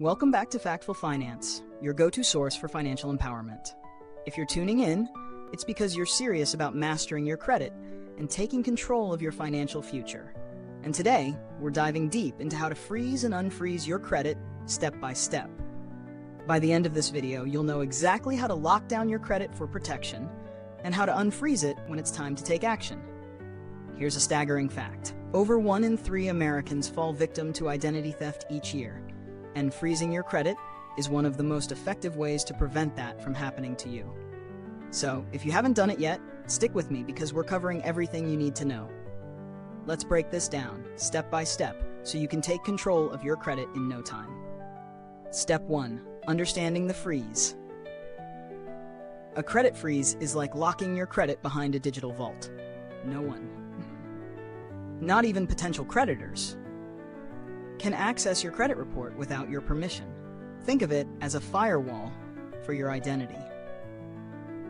Welcome back to Factful Finance, your go-to source for financial empowerment. If you're tuning in, it's because you're serious about mastering your credit and taking control of your financial future. And today, we're diving deep into how to freeze and unfreeze your credit step by step. By the end of this video, you'll know exactly how to lock down your credit for protection and how to unfreeze it when it's time to take action. Here's a staggering fact. Over 1 in 3 Americans fall victim to identity theft each year, and freezing your credit is one of the most effective ways to prevent that from happening to you. So, if you haven't done it yet, stick with me because we're covering everything you need to know. Let's break this down, step by step, so you can take control of your credit in no time. Step 1. Understanding the freeze. A credit freeze is like locking your credit behind a digital vault. No one, not even potential creditors, can access your credit report without your permission. Think of it as a firewall for your identity.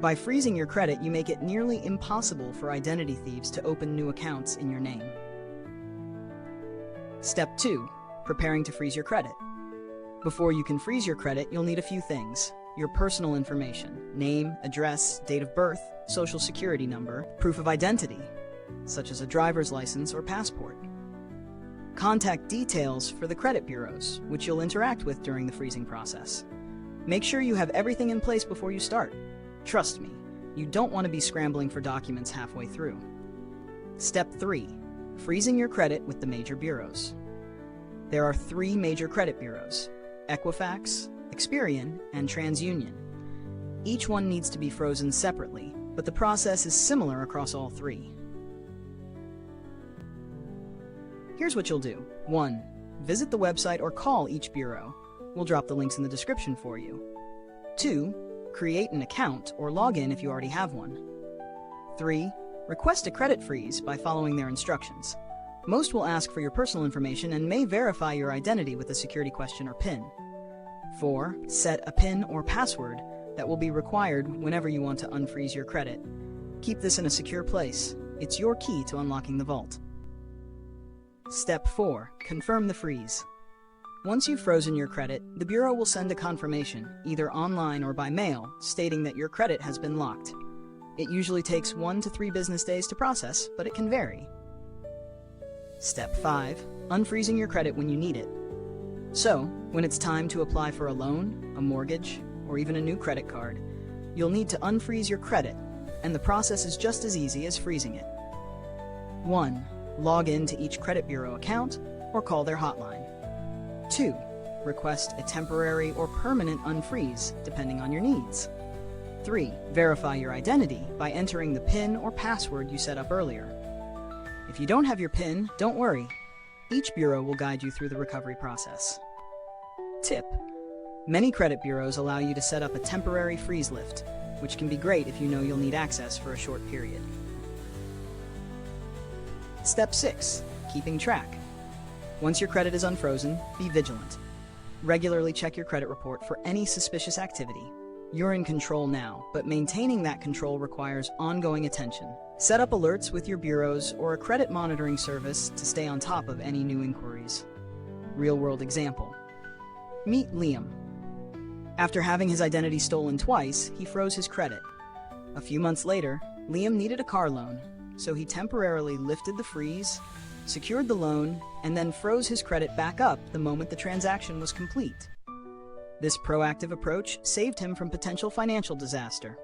By freezing your credit, you make it nearly impossible for identity thieves to open new accounts in your name. Step 2. Preparing to freeze your credit. Before you can freeze your credit, you'll need a few things: your personal information, name, address, date of birth, social security number, proof of identity, such as a driver's license or passport. Contact details for the credit bureaus, which you'll interact with during the freezing process. Make sure you have everything in place before you start. Trust me, you don't want to be scrambling for documents halfway through. Step 3. Freezing your credit with the major bureaus. There are 3 major credit bureaus: Equifax, Experian, and TransUnion. Each one needs to be frozen separately, but the process is similar across all 3. Here's what you'll do. 1. Visit the website or call each bureau. We'll drop the links in the description for you. 2. Create an account or log in if you already have one. 3. Request a credit freeze by following their instructions. Most will ask for your personal information and may verify your identity with a security question or PIN. 4. Set a PIN or password that will be required whenever you want to unfreeze your credit. Keep this in a secure place. It's your key to unlocking the vault. Step 4. Confirm the freeze. Once you've frozen your credit, the bureau will send a confirmation, either online or by mail, stating that your credit has been locked. It usually takes 1 to 3 business days to process, but it can vary. Step 5. Unfreezing your credit when you need it. So, when it's time to apply for a loan, a mortgage, or even a new credit card, you'll need to unfreeze your credit, and the process is just as easy as freezing it. 1. Log in to each credit bureau account or call their hotline. 2. Request a temporary or permanent unfreeze, depending on your needs. 3. Verify your identity by entering the PIN or password you set up earlier. If you don't have your PIN, don't worry. Each bureau will guide you through the recovery process. Tip: many credit bureaus allow you to set up a temporary freeze lift, which can be great if you know you'll need access for a short period. Step 6. Keeping track. Once your credit is unfrozen, be vigilant. Regularly check your credit report for any suspicious activity. You're in control now, but maintaining that control requires ongoing attention. Set up alerts with your bureaus or a credit monitoring service to stay on top of any new inquiries. Real-world example. Meet Liam. After having his identity stolen twice, he froze his credit. A few months later, Liam needed a car loan, so he temporarily lifted the freeze, secured the loan, and then froze his credit back up the moment the transaction was complete. This proactive approach saved him from potential financial disaster.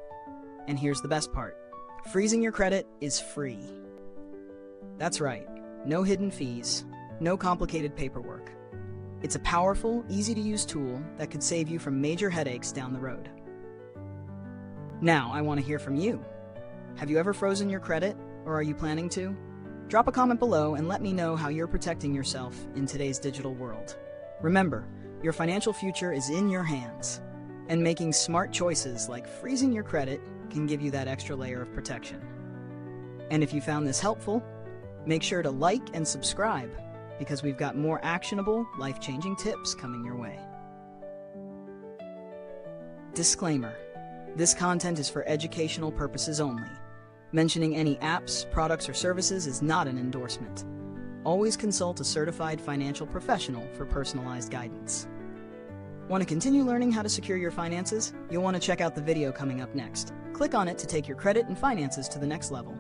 And here's the best part: freezing your credit is free. That's right, no hidden fees, no complicated paperwork. It's a powerful, easy-to-use tool that could save you from major headaches down the road. Now, I want to hear from you. Have you ever frozen your credit, or are you planning to? Drop a comment below and let me know how you're protecting yourself in today's digital world. Remember, your financial future is in your hands, and making smart choices like freezing your credit can give you that extra layer of protection. And if you found this helpful, make sure to like and subscribe, because we've got more actionable, life-changing tips coming your way. Disclaimer: this content is for educational purposes only. Mentioning any apps, products, or services is not an endorsement. Always consult a certified financial professional for personalized guidance. Want to continue learning how to secure your finances? You'll want to check out the video coming up next. Click on it to take your credit and finances to the next level.